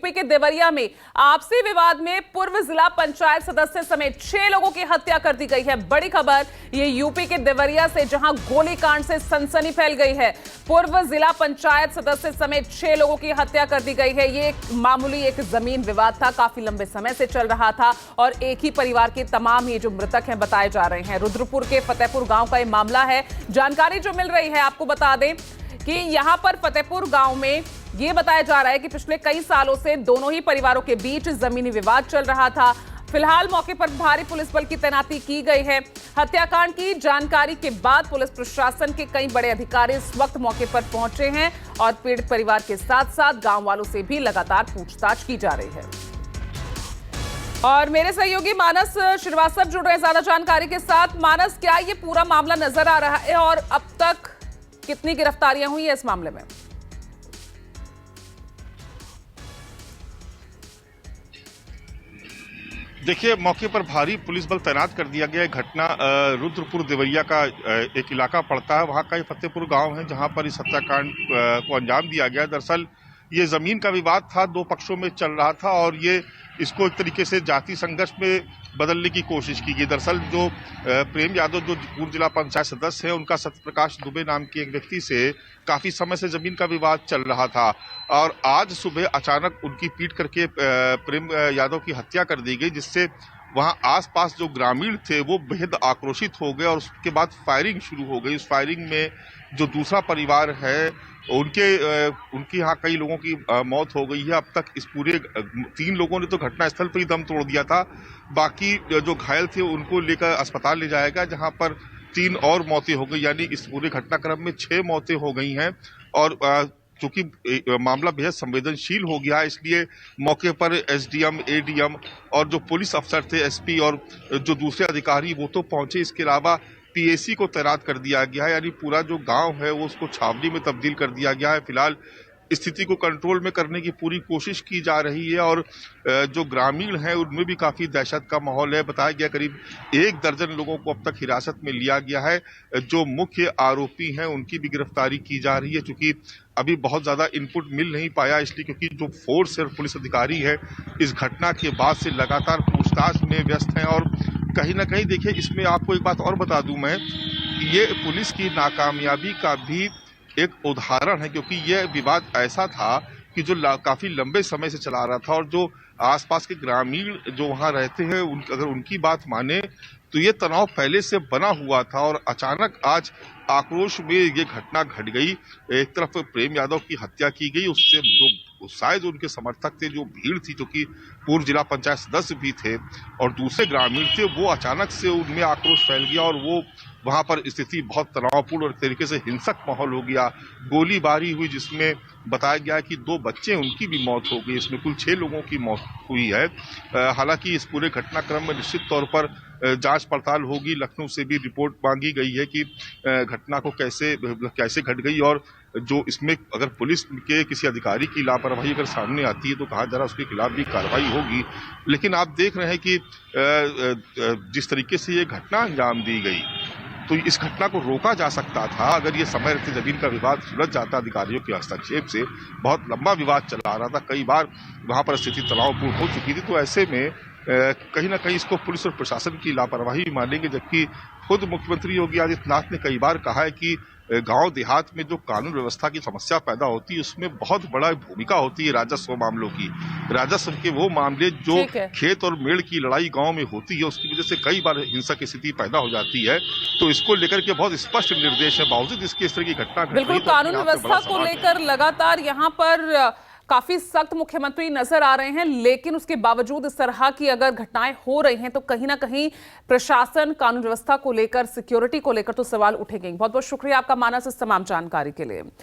UP के देवरिया में आपसी विवाद में पूर्व जिला पंचायत सदस्य समेत 6 लोगों की हत्या कर दी गई है। बड़ी खबर ये यूपी के देवरिया से, जहां गोलीकांड से सनसनी फैल गई है। पूर्व जिला पंचायत सदस्य समेत 6 लोगों की हत्या कर दी गई है। ये मामूली एक जमीन विवाद था, काफी लंबे समय से चल रहा था और एक ही परिवार के तमाम ये जो मृतक हैं बताए जा रहे हैं। रुद्रपुर के फतेहपुर गांव का ये मामला है। जानकारी जो मिल रही है, आपको बता दें कि यहां पर फतेहपुर गांव में ये बताया जा रहा है कि पिछले कई सालों से दोनों ही परिवारों के बीच जमीनी विवाद चल रहा था। फिलहाल मौके पर भारी पुलिस बल की तैनाती की गई है। हत्याकांड की जानकारी के बाद पुलिस प्रशासन के कई बड़े अधिकारी इस वक्त मौके पर पहुंचे हैं और पीड़ित परिवार के साथ साथ गांव वालों से भी लगातार पूछताछ की जा रही है। और मेरे सहयोगी मानस श्रीवास्तव जुड़ रहे हैं ज्यादा जानकारी के साथ। मानस, क्या ये पूरा मामला नजर आ रहा है और अब तक कितनी गिरफ्तारियां हुई है इस मामले में? देखिए, मौके पर भारी पुलिस बल तैनात कर दिया गया है। घटना रुद्रपुर देवरिया का एक इलाका पड़ता है, वहां का ये फतेहपुर गांव है जहां पर इस हत्याकांड को अंजाम दिया गया। दरअसल ये जमीन का विवाद था, दो पक्षों में चल रहा था और ये इसको एक तरीके से जाति संघर्ष में बदलने की कोशिश की गई। दरअसल जो प्रेम यादव जो पूर्व जिला पंचायत सदस्य है, उनका सत्यप्रकाश दुबे नाम के एक व्यक्ति से काफी समय से जमीन का विवाद चल रहा था और आज सुबह अचानक उनकी पीट करके प्रेम यादव की हत्या कर दी गई, जिससे वहां आसपास जो ग्रामीण थे वो बेहद आक्रोशित हो गए और उसके बाद फायरिंग शुरू हो गई। उस फायरिंग में जो दूसरा परिवार है उनके यहाँ कई लोगों की मौत हो गई है। अब तक इस पूरे 3 लोगों ने तो घटनास्थल पर ही दम तोड़ दिया था, बाकी जो घायल थे उनको लेकर अस्पताल ले जाया गया, जहां पर 3 और मौतें हो गई, यानी इस पूरे घटनाक्रम में 6 मौतें हो गई हैं। और चूंकि मामला बेहद संवेदनशील हो गया, इसलिए मौके पर एसडीएम, एडीएम और जो पुलिस अफसर थे, एसपी और जो दूसरे अधिकारी वो तो पहुंचे। इसके अलावा पीएसी को तैनात कर दिया गया है, यानी पूरा जो गांव है वो उसको छावनी में तब्दील कर दिया गया है। फिलहाल स्थिति को कंट्रोल में करने की पूरी कोशिश की जा रही है और जो ग्रामीण हैं उनमें भी काफी दहशत का माहौल है। बताया गया करीब 1 दर्जन लोगों को अब तक हिरासत में लिया गया है। जो मुख्य आरोपी हैं उनकी भी गिरफ्तारी की जा रही है। चूंकि अभी बहुत ज्यादा इनपुट मिल नहीं पाया, इसलिए क्योंकि जो फोर्स और पुलिस अधिकारी है इस घटना के बाद से लगातार पूछताछ में व्यस्त हैं। और कहीं ना कहीं देखिए, इसमें आपको एक बात और बता दूं मैं, ये पुलिस की नाकामयाबी का भी एक उदाहरण है, क्योंकि यह विवाद ऐसा था कि जो काफी लंबे समय से चला रहा था और जो आसपास के ग्रामीण जो वहां रहते हैं अगर उनकी बात माने तो ये तनाव पहले से बना हुआ था और अचानक आज आक्रोश में ये घटना घट गई। एक तरफ प्रेम यादव की हत्या की गई, उससे जो शायद उनके समर्थक थे, जो भीड़ थी, जो कि पूर्व जिला पंचायत सदस्य भी थे और दूसरे ग्रामीण थे, वो अचानक से उनमें आक्रोश फैल गया और वो वहां पर स्थिति बहुत तनावपूर्ण और तरीके से हिंसक माहौल हो गया। गोलीबारी हुई, जिसमें बताया गया कि 2 बच्चे उनकी भी मौत हो गई। इसमें कुल 6 लोगों की मौत हुई है। हालांकि इस पूरे घटनाक्रम में निश्चित तौर पर जांच पड़ताल होगी। लखनऊ से भी रिपोर्ट मांगी गई है कि घटना को कैसे घट गई और जो इसमें अगर पुलिस के किसी अधिकारी की लापरवाही अगर सामने आती है तो कहा जा रहा है उसके खिलाफ भी कार्रवाई होगी। लेकिन आप देख रहे हैं कि जिस तरीके से ये घटना अंजाम दी गई, तो इस घटना को रोका जा सकता था अगर ये समय रहते जमीन का विवाद सुलझ जाता। अधिकारियों के हस्तक्षेप से बहुत लंबा विवाद चला रहा था, कई बार वहां पर स्थिति तनावपूर्ण हो चुकी थी। तो ऐसे में कहीं ना कहीं इसको पुलिस और प्रशासन की लापरवाही मानेंगे, जबकि खुद मुख्यमंत्री योगी आदित्यनाथ ने कई बार कहा है कि गांव देहात में जो कानून व्यवस्था की समस्या पैदा होती है उसमें बहुत बड़ा भूमिका होती है राजस्व मामलों की। राजस्व के वो मामले जो खेत और मेड़ की लड़ाई गांव में होती है, उसकी वजह से कई बार हिंसा की स्थिति पैदा हो जाती है। तो इसको लेकर के बहुत स्पष्ट निर्देश है, बावजूद इसके इस तरह की घटना बिल्कुल कानून व्यवस्था को लेकर लगातार यहाँ पर काफी सख्त मुख्यमंत्री नजर आ रहे हैं, लेकिन उसके बावजूद इस तरह की अगर घटनाएं हो रही हैं तो कहीं ना कहीं प्रशासन, कानून व्यवस्था को लेकर, सिक्योरिटी को लेकर तो सवाल उठेंगे। बहुत बहुत शुक्रिया आपका मानस इस तमाम जानकारी के लिए।